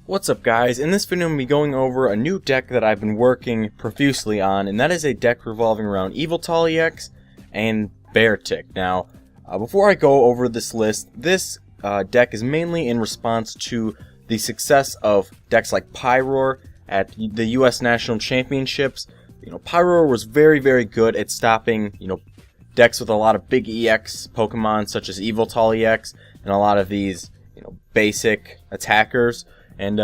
What's up guys, in this video I'm going to be going over a new deck that I've been working profusely on, and that is a deck revolving around Yveltal EX and Beartic. Now, before I go over this list, this deck is mainly in response to the success of decks like Pyroar at the US National Championships. Pyroar was very good at stopping, decks with a lot of big EX Pokemon such as Yveltal EX and a lot of these, basic attackers. And,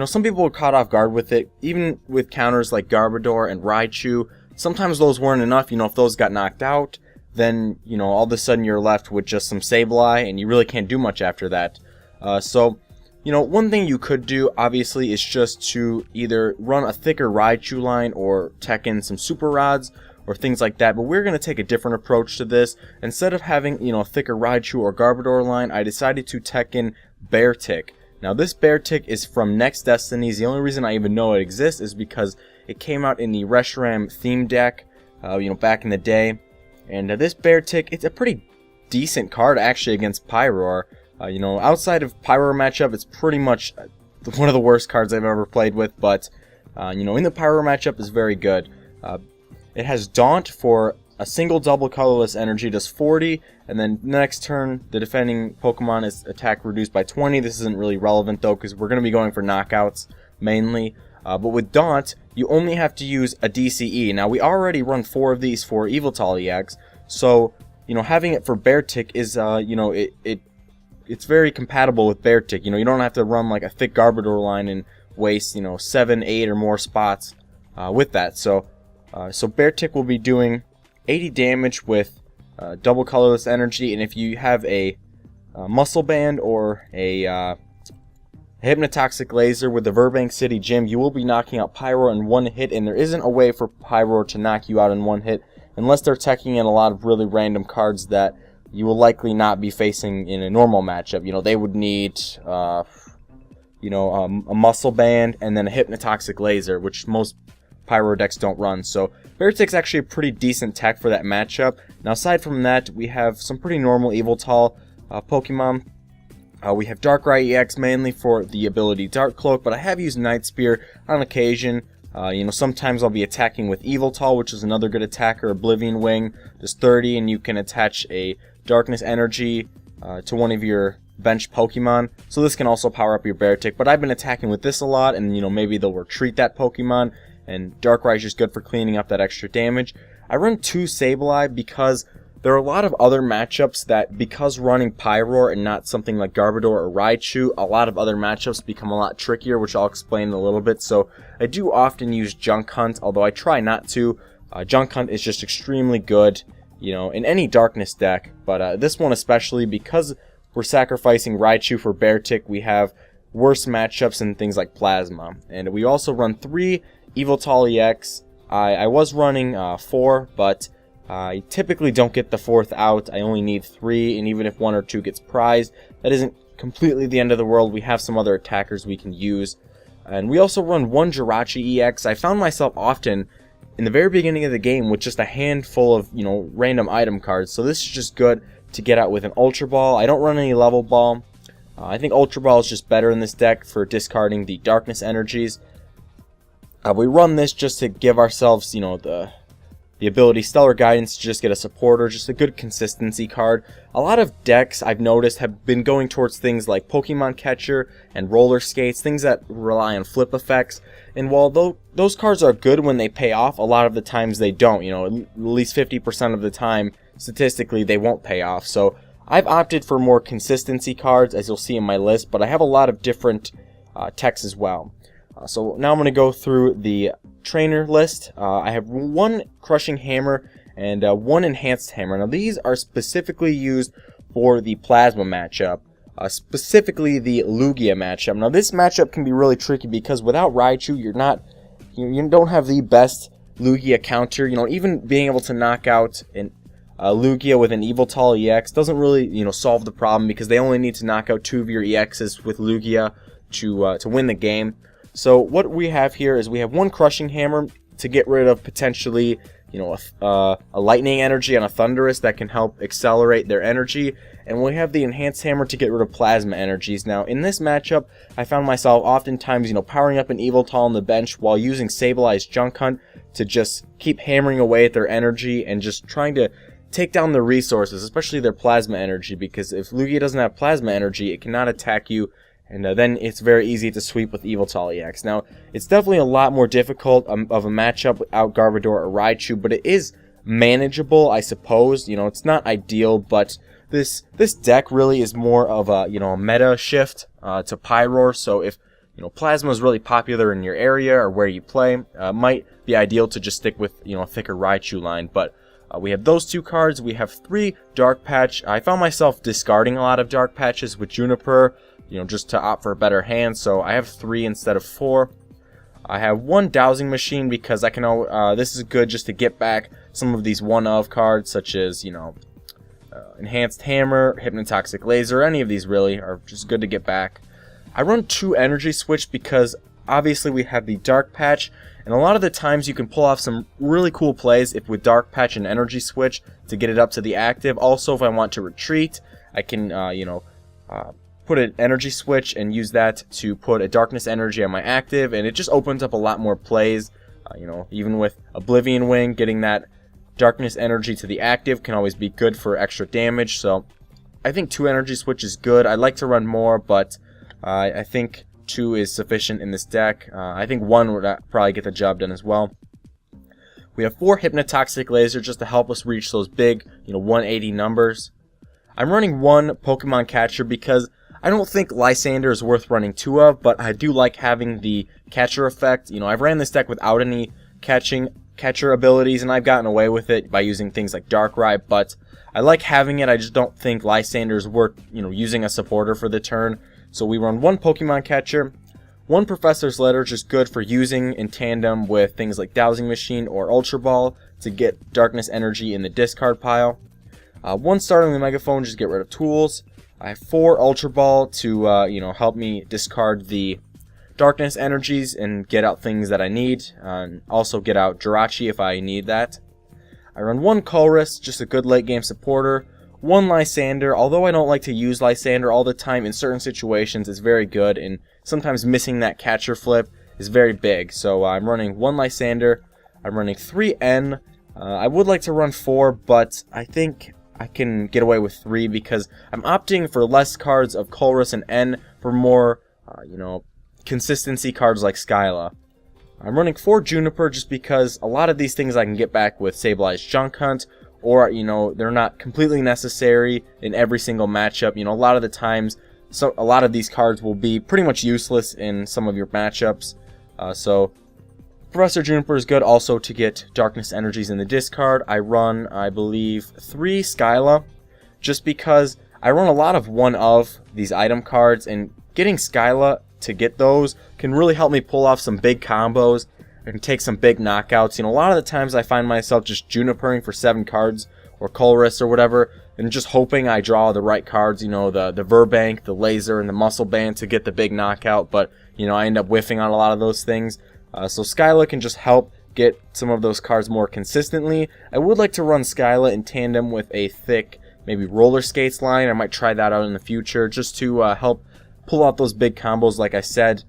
some people were caught off guard with it, even with counters like Garbodor and Raichu. Sometimes those weren't enough. If those got knocked out, then, all of a sudden you're left with just some Sableye, and you really can't do much after that. One thing you could do, obviously, is just to either run a thicker Raichu line or tech in some Super Rods or things like that. But we're going to take a different approach to this. Instead of having, a thicker Raichu or Garbodor line, I decided to tech in Beartic. Now this Beartic is from Next Destinies. The only reason I even know it exists is because it came out in the Reshiram theme deck, back in the day. And this Beartic, it's a pretty decent card actually against Pyroar. Outside of Pyroar matchup, it's pretty much one of the worst cards I've ever played with. But in the Pyroar matchup, it's very good. It has Daunt for a single double colorless energy, does 40, and then next turn the defending Pokemon is attack reduced by 20. This isn't really relevant though, because we're going to be going for knockouts mainly. But with Daunt, you only have to use a DCE. Now we already run 4 of these for Yveltal EX, so having it for Beartic is it's very compatible with Beartic. You don't have to run like a thick Garbodor line and waste 7, 8 or more spots with that. So Beartic will be doing 80 damage with double colorless energy, and if you have a muscle band or a hypnotoxic laser with the Burbank City Gym, you will be knocking out Pyroar in one hit, and there isn't a way for Pyroar to knock you out in one hit unless they're teching in a lot of really random cards that you will likely not be facing in a normal matchup. They would need a muscle band and then a hypnotoxic laser, which most Pyroar decks don't run. So Beartic's actually a pretty decent tech for that matchup. Now aside from that, we have some pretty normal Yveltal Pokemon. We have Darkrai EX mainly for the ability Dark Cloak, but I have used Night Spear on occasion. Sometimes I'll be attacking with Yveltal, which is another good attacker. Oblivion Wing does 30, and you can attach a Darkness Energy to one of your bench Pokemon. So this can also power up your Beartic, but I've been attacking with this a lot, and maybe they'll retreat that Pokemon. And Darkrai is just good for cleaning up that extra damage. I run 2 Sableye because there are a lot of other matchups that, because running Pyroar and not something like Garbodor or Raichu, a lot of other matchups become a lot trickier, which I'll explain in a little bit. So I do often use Junk Hunt, although I try not to. Junk Hunt is just extremely good, in any Darkness deck. But this one especially, because we're sacrificing Raichu for Beartic, we have worse matchups in things like Plasma. And we also run 3 Yveltal EX. I was running 4, but I typically don't get the 4th out. I only need 3, and even if 1 or 2 gets prized, that isn't completely the end of the world. We have some other attackers we can use. And we also run 1 Jirachi EX. I found myself often in the very beginning of the game with just a handful of, random item cards. So this is just good to get out with an Ultra Ball. I don't run any Level Ball. I think Ultra Ball is just better in this deck for discarding the Darkness Energies. We run this just to give ourselves, the ability Stellar Guidance to just get a supporter, just a good consistency card. A lot of decks I've noticed have been going towards things like Pokemon Catcher and Roller Skates, things that rely on flip effects. And while those cards are good when they pay off, a lot of the times they don't. At least 50% of the time, statistically, they won't pay off. So I've opted for more consistency cards, as you'll see in my list, but I have a lot of different techs as well. So now I'm going to go through the trainer list. I have 1 Crushing Hammer and 1 Enhanced Hammer. Now these are specifically used for the Plasma matchup, specifically the Lugia matchup. Now this matchup can be really tricky because without Raichu, you don't have the best Lugia counter. Even being able to knock out an Lugia with an Yveltal EX doesn't really solve the problem, because they only need to knock out 2 of your EXs with Lugia to win the game. So what we have here is we have 1 Crushing Hammer to get rid of potentially, a Lightning Energy on a Thundurus that can help accelerate their energy. and we have the Enhanced Hammer to get rid of plasma energies. Now, in this matchup, I found myself oftentimes, powering up an Yveltal on the bench while using Sabley's Junk Hunt to just keep hammering away at their energy and just trying to take down their resources, especially their plasma energy, because if Lugia doesn't have plasma energy, it cannot attack you, and then it's very easy to sweep with Yveltal EX. Now, it's definitely a lot more difficult of a matchup without Garbodor or Raichu, but it is manageable, I suppose. It's not ideal, but this deck really is more of a a meta shift to Pyroar. So if Plasma is really popular in your area or where you play, it might be ideal to just stick with a thicker Raichu line. But we have those two cards. We have 3 Dark Patch. I found myself discarding a lot of Dark Patches with Juniper, just to opt for a better hand. So I have 3 instead of 4. I have 1 Dowsing Machine because I can. This is good just to get back some of these one-of cards, such as Enhanced Hammer, Hypnotoxic Laser. Any of these really are just good to get back. I run 2 Energy Switch because obviously we have the Dark Patch, and a lot of the times you can pull off some really cool plays if with Dark Patch and Energy Switch to get it up to the active. Also, if I want to retreat, I can put an Energy Switch and use that to put a Darkness Energy on my active, and it just opens up a lot more plays. Even with Oblivion Wing, getting that Darkness Energy to the active can always be good for extra damage. So I think 2 Energy Switch is good. I'd like to run more, but I think 2 is sufficient in this deck. I think 1 would probably get the job done as well. We have 4 Hypnotoxic Laser just to help us reach those big 180 numbers. I'm running 1 Pokemon Catcher because I don't think Lysander is worth running 2 of, but I do like having the catcher effect. I've ran this deck without any catcher abilities, and I've gotten away with it by using things like Darkrai, but I like having it. I just don't think Lysander is worth, using a supporter for the turn. So we run 1 Pokemon Catcher, 1 Professor's Letter, just good for using in tandem with things like Dowsing Machine or Ultra Ball to get Darkness Energy in the discard pile. 1 Startling Megaphone, just get rid of tools. I have 4 Ultra Ball to, help me discard the Darkness Energies and get out things that I need. And also get out Jirachi if I need that. I run 1 Colress, just a good late game supporter. 1 Lysander, although I don't like to use Lysander all the time, in certain situations it's very good, and sometimes missing that catcher flip is very big. So I'm running 1 Lysander. I'm running 3 N. I would like to run 4, but I think I can get away with 3 because I'm opting for less cards of Colress and N for more, consistency cards like Skyla. I'm running 4 Juniper just because a lot of these things I can get back with Sabley's Junk Hunt, or, they're not completely necessary in every single matchup. A lot of the times, a lot of these cards will be pretty much useless in some of your matchups. So Professor Juniper is good also to get Darkness Energies in the discard. I run, I believe, 3 Skyla, just because I run a lot of one of these item cards, and getting Skyla to get those can really help me pull off some big combos and take some big knockouts. A lot of the times I find myself just Junipering for 7 cards, or Colress or whatever, and just hoping I draw the right cards, the Verbank, the Laser, and the Muscle Band to get the big knockout, but, I end up whiffing on a lot of those things. So Skyla can just help get some of those cards more consistently. I would like to run Skyla in tandem with a thick, maybe Roller Skates line. I might try that out in the future just to help pull out those big combos like I said.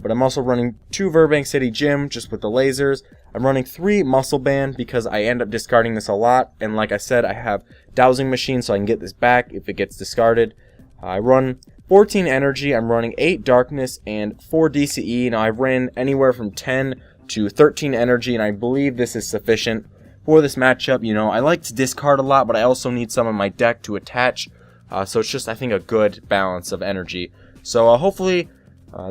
But I'm also running 2 Verbank City Gym just with the lasers. I'm running 3 Muscle Band because I end up discarding this a lot. And like I said, I have Dowsing Machine so I can get this back if it gets discarded. I run 14 Energy. I'm running 8 Darkness and 4 DCE. Now I've ran anywhere from 10 to 13 Energy, and I believe this is sufficient for this matchup. I like to discard a lot, but I also need some in my deck to attach. So it's just, I think, a good balance of energy. So hopefully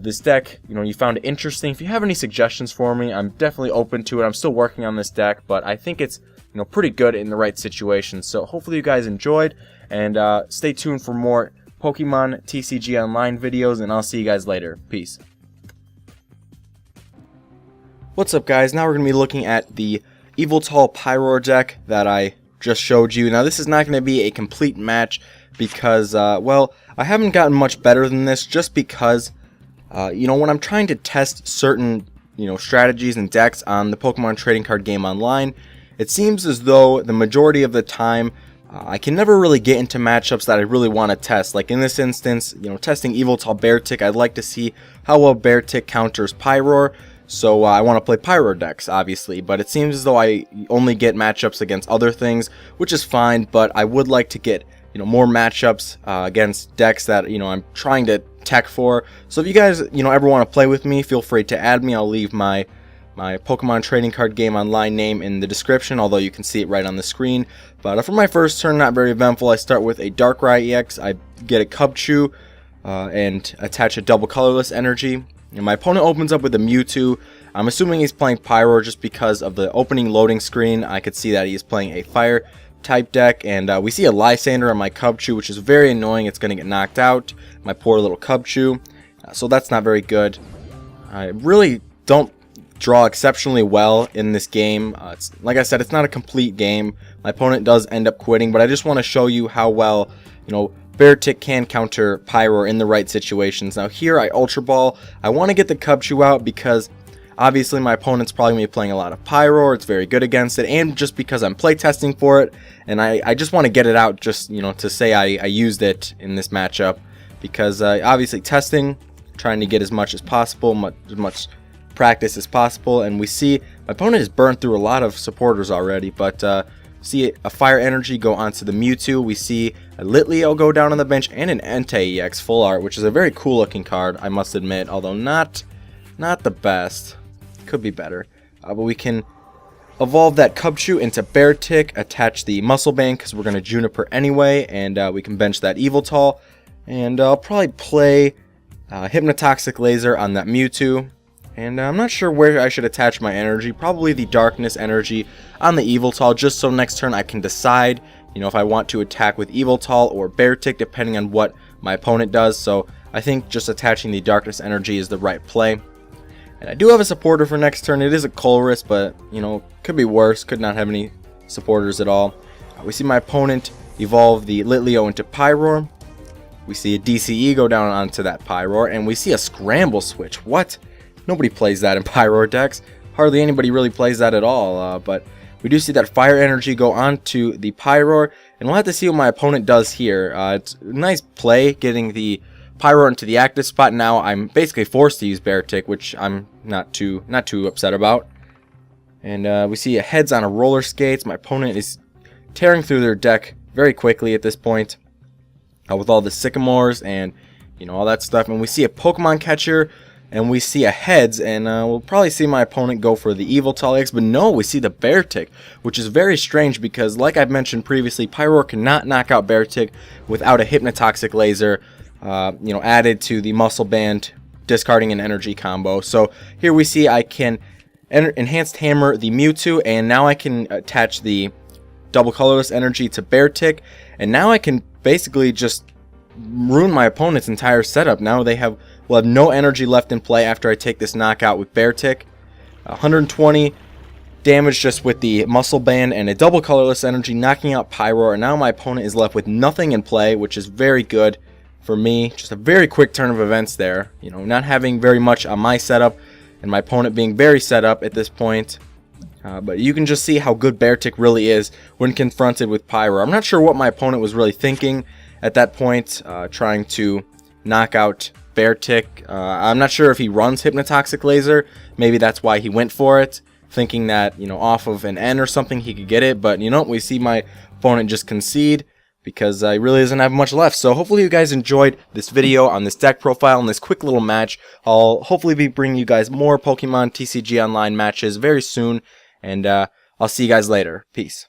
this deck, you found it interesting. If you have any suggestions for me, I'm definitely open to it. I'm still working on this deck, but I think it's pretty good in the right situation. So hopefully you guys enjoyed, and stay tuned for more Pokemon TCG Online videos, and I'll see you guys later. Peace. What's up, guys? Now we're going to be looking at the Yveltal Pyroar deck that I just showed you. Now this is not going to be a complete match because, well, I haven't gotten much better than this just because, when I'm trying to test certain, strategies and decks on the Pokemon Trading Card Game Online, it seems as though the majority of the time, I can never really get into matchups that I really want to test. Like in this instance, testing Yveltal Beartic, I'd like to see how well Beartic counters Pyroar. So I want to play Pyro decks, obviously, but it seems as though I only get matchups against other things, which is fine, but I would like to get, more matchups against decks that, I'm trying to tech for. So if you guys, ever want to play with me, feel free to add me. I'll leave my Pokemon trading card game online name in the description, although you can see it right on the screen. But for my first turn, not very eventful, I start with a Darkrai EX, I get a Cubchoo, and attach a double colorless energy. And my opponent opens up with a Mewtwo. I'm assuming he's playing Pyro just because of the opening loading screen. I could see that he's playing a fire type deck, and we see a Lysander on my Cubchoo, which is very annoying. It's going to get knocked out, my poor little Cubchoo. So that's not very good. I really don't draw exceptionally well in this game. Like I said, it's not a complete game. My opponent does end up quitting, but I just want to show you how well, Beartic can counter Pyroar in the right situations. Now here I Ultra Ball. I want to get the Cubchoo out because obviously my opponent's probably going to be playing a lot of Pyroar. It's very good against it, and just because I'm playtesting for it, and I just want to get it out just, to say I used it in this matchup, because obviously testing, trying to get as much as possible, as much practice as possible, and we see my opponent has burned through a lot of supporters already, but see a Fire Energy go onto the Mewtwo. We see a Litleo go down on the bench, and an Entei EX full art, which is a very cool looking card, I must admit, although not the best. Could be better. But we can evolve that Cubchoo into Beartic, attach the Muscle Band because we're going to Juniper anyway, and we can bench that Yveltal, and I'll probably play Hypnotoxic Laser on that Mewtwo. And I'm not sure where I should attach my energy. Probably the Darkness energy on the Yveltal, just so next turn I can decide, if I want to attack with Yveltal or Beartic, depending on what my opponent does. So I think just attaching the Darkness energy is the right play. And I do have a supporter for next turn. It is a Colress, but, could be worse. Could not have any supporters at all. We see my opponent evolve the Litleo into Pyroar. We see a DCE go down onto that Pyroar, and we see a Scramble Switch. What? Nobody plays that in Pyroar decks. Hardly anybody really plays that at all, but we do see that Fire Energy go onto the Pyroar, and we'll have to see what my opponent does here. It's a nice play, getting the Pyroar into the active spot. Now I'm basically forced to use Beartic, which I'm not too upset about. And we see a Heads on a Roller Skates. My opponent is tearing through their deck very quickly at this point, with all the Sycamores and all that stuff. And we see a Pokemon Catcher, and we see a Heads, and we'll probably see my opponent go for the Yveltal X, but no, we see the Beartic, which is very strange because, like I've mentioned previously, Pyroar cannot knock out Beartic without a Hypnotoxic Laser, added to the Muscle Band, discarding an energy combo. So here we see I can Enhanced Hammer the Mewtwo, and now I can attach the double colorless energy to Beartic, and now I can basically just ruin my opponent's entire setup. Now will have no energy left in play after I take this knockout with Beartic. 120 damage just with the Muscle Band and a double colorless energy, knocking out Pyroar, and now my opponent is left with nothing in play, which is very good for me. Just a very quick turn of events there, not having very much on my setup and my opponent being very set up at this point. But you can just see how good Beartic really is when confronted with Pyroar. I'm not sure what my opponent was really thinking at that point, trying to knock out Beartic. I'm not sure if he runs Hypnotoxic Laser. Maybe that's why he went for it, thinking that, off of an N or something he could get it. But, we see my opponent just concede because he really doesn't have much left. So hopefully you guys enjoyed this video on this deck profile and this quick little match. I'll hopefully be bringing you guys more Pokemon TCG Online matches very soon. And I'll see you guys later. Peace.